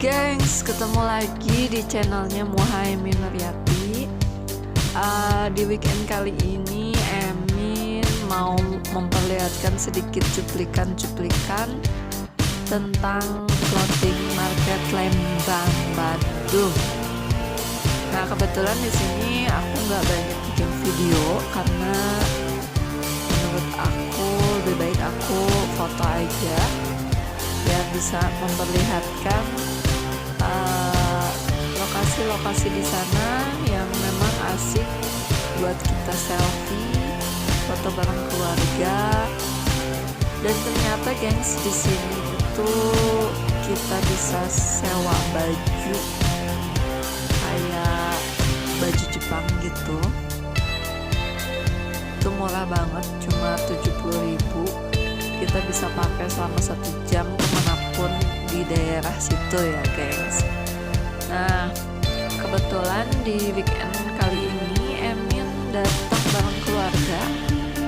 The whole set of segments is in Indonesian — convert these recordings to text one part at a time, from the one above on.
Gengs, ketemu lagi di channelnya Muhaemin nuryati. Di weekend kali ini Emin mau memperlihatkan sedikit cuplikan-cuplikan tentang floating Market Lembang, Bandung. Nah, kebetulan di sini aku nggak banyak bikin video karena menurut aku lebih baik aku foto aja biar bisa memperlihatkan lokasi-lokasi di sana yang memang asik buat kita selfie, foto bareng keluarga. Dan ternyata gengs, di sini itu kita bisa sewa baju kayak baju Jepang gitu. Itu murah banget, cuma 70.000. Kita bisa pakai selama 1 jam kemanapun di daerah situ ya gengs. Nah, kebetulan di weekend kali ini Emin datang bareng keluarga.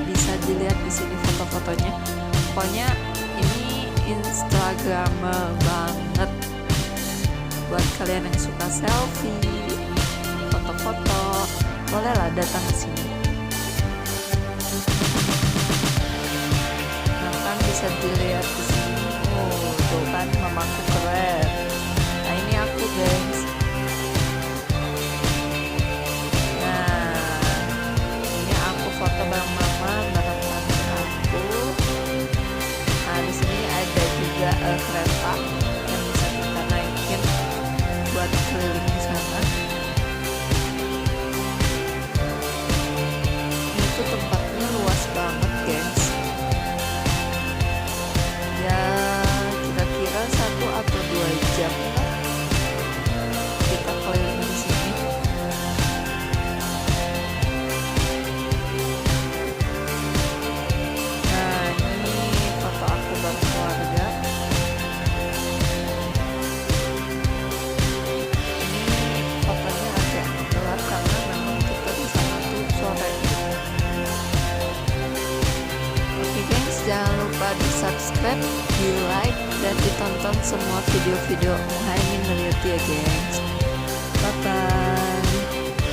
Bisa dilihat di sini foto-fotonya. Pokoknya ini instagramable banget buat kalian yang suka selfie, foto-foto. Bolehlah datang ke sini. Nah, kan bisa dilihat di sini. Oh, tuh kan mamaku keren. Nah, ini aku gengs. Nah, ini aku foto bareng mama, bareng tante aku. Nah, di sini ada juga kereta yang bisa kita naikin buat keliling di sana. Ini tuh tempatnya luas banget gengs. Ya, kira-kira 1 atau 2 jam lah kita keliling di sini. Nah, ini foto aku bareng keluarga. Ini fotonya agak gelap karena memang kita di sana tuh sore. Oke gengs, jangan lupa di subscribe, di like, dan ditonton semua video-video Muhaemin nuryati ya gengs.